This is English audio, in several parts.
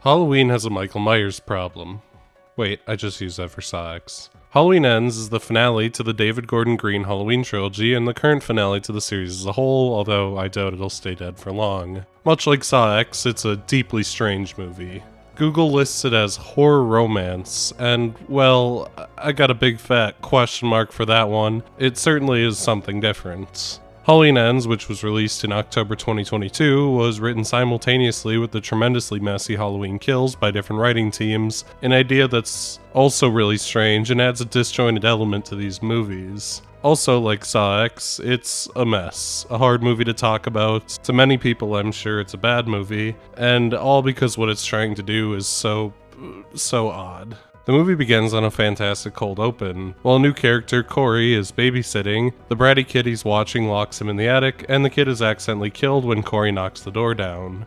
Halloween has a Michael Meyers problem. Wait, I just used that for Saw X. Halloween Ends is the finale to the David Gordon Green Halloween trilogy and the current finale to the series as a whole, although I doubt it'll stay dead for long. Much like Saw X, it's a deeply strange movie. Google lists it as horror romance, and, well, I got a big fat question mark for that one. It certainly is something different. Halloween Ends, which was released in October 2022, was written simultaneously with the tremendously messy Halloween Kills by different writing teams, an idea that's also really strange and adds a disjointed element to these movies. Also, like Saw X, it's a mess, a hard movie to talk about. To many people, I'm sure it's a bad movie, and all because what it's trying to do is so odd. The movie begins on a fantastic cold open. While a new character, Corey, is babysitting, the bratty kid he's watching locks him in the attic, and the kid is accidentally killed when Corey knocks the door down.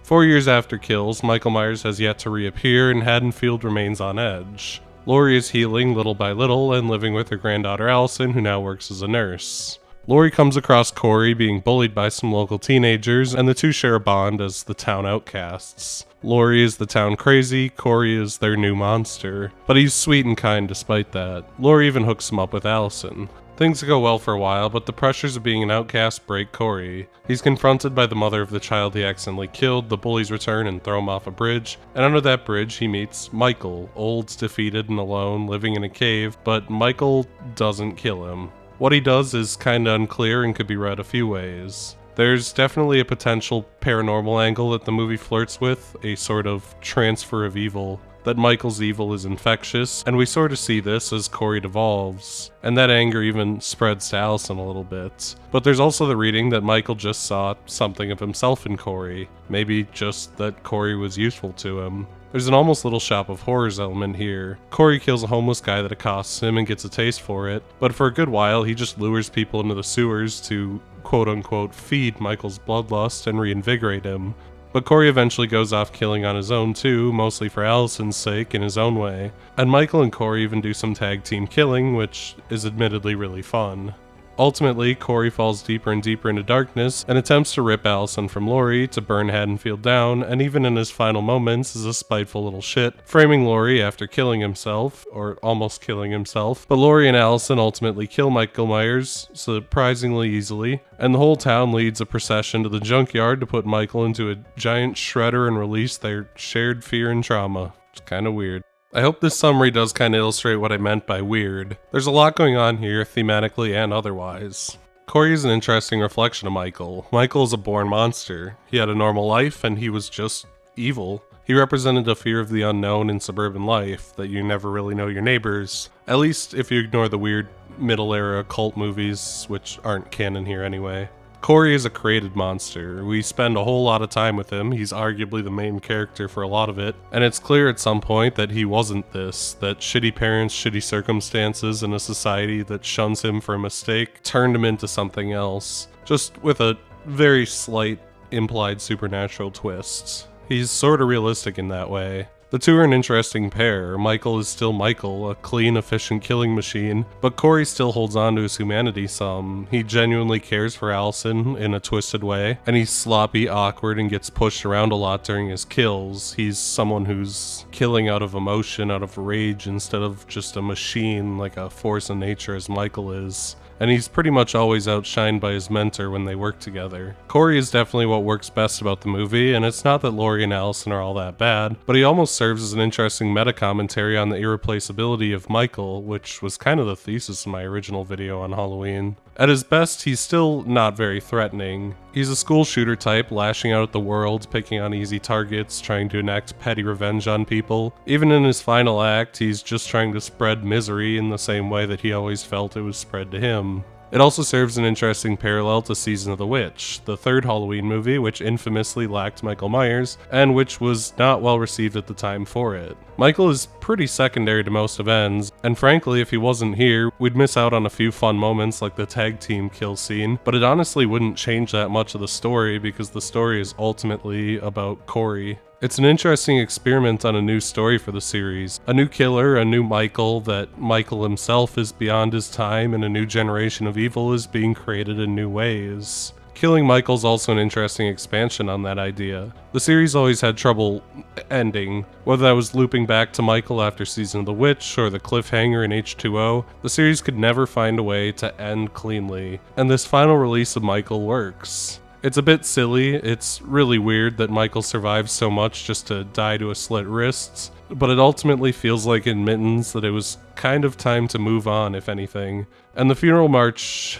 4 years after Kills, Michael Myers has yet to reappear, and Haddonfield remains on edge. Laurie is healing little by little and living with her granddaughter Allison, who now works as a nurse. Laurie comes across Corey being bullied by some local teenagers, and the two share a bond as the town outcasts. Laurie is the town crazy, Corey is their new monster, but he's sweet and kind despite that. Laurie even hooks him up with Allison. Things go well for a while, but the pressures of being an outcast break Corey. He's confronted by the mother of the child he accidentally killed, the bullies return and throw him off a bridge, and under that bridge he meets Michael, old, defeated, and alone, living in a cave, but Michael doesn't kill him. What he does is kinda unclear and could be read a few ways. There's definitely a potential paranormal angle that the movie flirts with, a sort of transfer of evil, that Michael's evil is infectious, and we sort of see this as Corey devolves, and that anger even spreads to Allison a little bit. But there's also the reading that Michael just saw something of himself in Corey, maybe just that Corey was useful to him. There's an almost Little Shop of Horrors element here. Corey kills a homeless guy that accosts him and gets a taste for it, but for a good while he just lures people into the sewers to quote-unquote feed Michael's bloodlust and reinvigorate him. But Corey eventually goes off killing on his own too, mostly for Allison's sake in his own way. And Michael and Corey even do some tag team killing, which is admittedly really fun. Ultimately, Corey falls deeper and deeper into darkness and attempts to rip Allison from Laurie to burn Haddonfield down, and even in his final moments is a spiteful little shit, framing Laurie after killing himself, or almost killing himself. But Laurie and Allison ultimately kill Michael Myers, surprisingly easily, and the whole town leads a procession to the junkyard to put Michael into a giant shredder and release their shared fear and trauma. It's kinda weird. I hope this summary does kind of illustrate what I meant by weird. There's a lot going on here, thematically and otherwise. Corey is an interesting reflection of Michael. Michael is a born monster. He had a normal life, and he was just evil. He represented a fear of the unknown in suburban life, that you never really know your neighbors. At least if you ignore the weird middle-era cult movies, which aren't canon here anyway. Corey is a created monster. We spend a whole lot of time with him. He's arguably the main character for a lot of it. And it's clear at some point that he wasn't this, that shitty parents, shitty circumstances, and a society that shuns him for a mistake turned him into something else. Just with a very slight implied supernatural twist. He's sorta realistic in that way. The two are an interesting pair. Michael is still Michael, a clean, efficient killing machine, but Corey still holds on to his humanity some. He genuinely cares for Allison in a twisted way, and he's sloppy, awkward, and gets pushed around a lot during his kills. He's someone who's killing out of emotion, out of rage, instead of just a machine like a force of nature as Michael is. And he's pretty much always outshined by his mentor when they work together. Corey is definitely what works best about the movie, and it's not that Laurie and Allison are all that bad, but he almost serves as an interesting meta-commentary on the irreplaceability of Michael, which was kind of the thesis of my original video on Halloween. At his best, he's still not very threatening. He's a school shooter type, lashing out at the world, picking on easy targets, trying to enact petty revenge on people. Even in his final act, he's just trying to spread misery in the same way that he always felt it was spread to him. It also serves an interesting parallel to Season of the Witch, the third Halloween movie which infamously lacked Michael Myers, and which was not well received at the time for it. Michael is pretty secondary to most events, and frankly if he wasn't here, we'd miss out on a few fun moments like the tag team kill scene, but it honestly wouldn't change that much of the story because the story is ultimately about Corey. It's an interesting experiment on a new story for the series. A new killer, a new Michael, that Michael himself is beyond his time, and a new generation of evil is being created in new ways. Killing Michael's also an interesting expansion on that idea. The series always had trouble ending, whether that was looping back to Michael after Season of the Witch or the cliffhanger in H2O, the series could never find a way to end cleanly, and this final release of Michael works. It's a bit silly, it's really weird that Michael survives so much just to die to a slit wrists, but it ultimately feels like admittance that it was kind of time to move on, if anything. And the funeral march,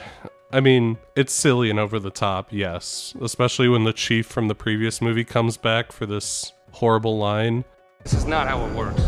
I mean, it's silly and over the top, yes, especially when the chief from the previous movie comes back for this horrible line. This is not how it works.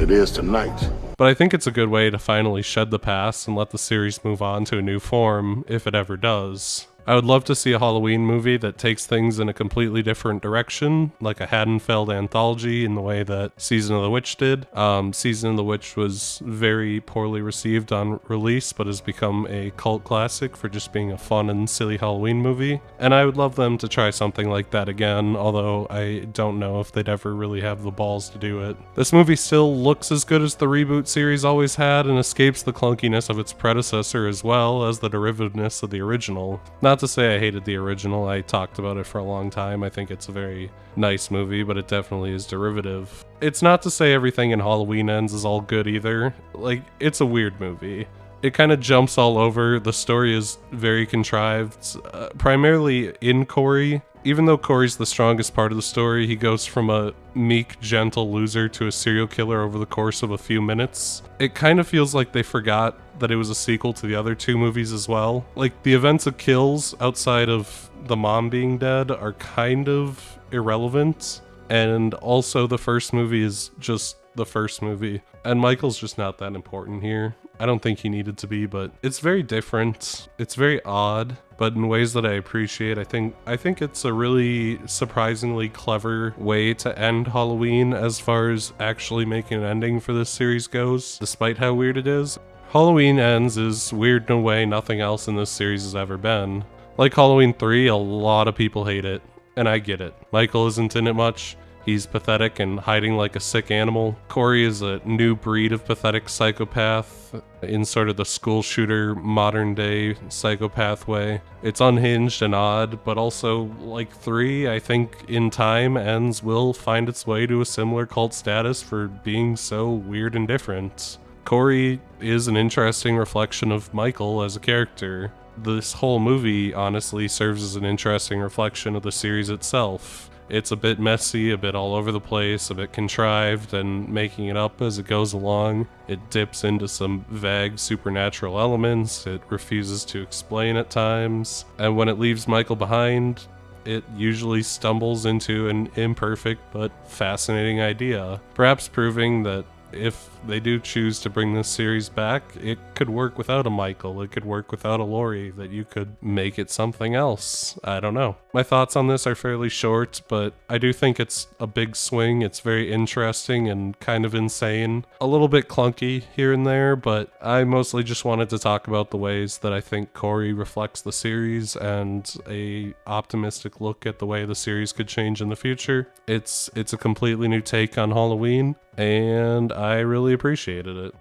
It is tonight. But I think it's a good way to finally shed the past and let the series move on to a new form, if it ever does. I would love to see a Halloween movie that takes things in a completely different direction, like a Haddonfield anthology in the way that Season of the Witch did. Season of the Witch was very poorly received on release, but has become a cult classic for just being a fun and silly Halloween movie. And I would love them to try something like that again, although I don't know if they'd ever really have the balls to do it. This movie still looks as good as the reboot series always had and escapes the clunkiness of its predecessor as well as the derivativeness of the original. Not to say I hated the original, I talked about it for a long time. I think it's a very nice movie, but it definitely is derivative. It's not to say everything in Halloween Ends is all good either. Like, it's a weird movie. It kind of jumps all over. The story is very contrived, primarily in Corey. Even though Corey's the strongest part of the story, he goes from a meek, gentle loser to a serial killer over the course of a few minutes. It kind of feels like they forgot that it was a sequel to the other two movies as well. Like, the events of Kills, outside of the mom being dead, are kind of irrelevant. And also the first movie is just the first movie. And Michael's just not that important here. I don't think he needed to be, but it's very different. It's very odd, but in ways that I appreciate. I think it's a really surprisingly clever way to end Halloween as far as actually making an ending for this series goes, despite how weird it is. Halloween Ends is weird in a way nothing else in this series has ever been. Like Halloween 3, a lot of people hate it, and I get it. Michael isn't in it much. He's pathetic and hiding like a sick animal. Corey is a new breed of pathetic psychopath in sort of the school shooter modern day psychopath way. It's unhinged and odd, but also like 3, I think in time Ends will find its way to a similar cult status for being so weird and different. Corey is an interesting reflection of Michael as a character. This whole movie honestly serves as an interesting reflection of the series itself. It's a bit messy, a bit all over the place, a bit contrived, and making it up as it goes along. It dips into some vague supernatural elements, it refuses to explain at times, and when it leaves Michael behind, it usually stumbles into an imperfect but fascinating idea, perhaps proving that if they do choose to bring this series back, it could work without a Michael, it could work without a Laurie, that you could make it something else. I don't know. My thoughts on this are fairly short, but I do think it's a big swing. It's very interesting and kind of insane. A little bit clunky here and there, but I mostly just wanted to talk about the ways that I think Corey reflects the series and a optimistic look at the way the series could change in the future. It's a completely new take on Halloween, and I really appreciated it.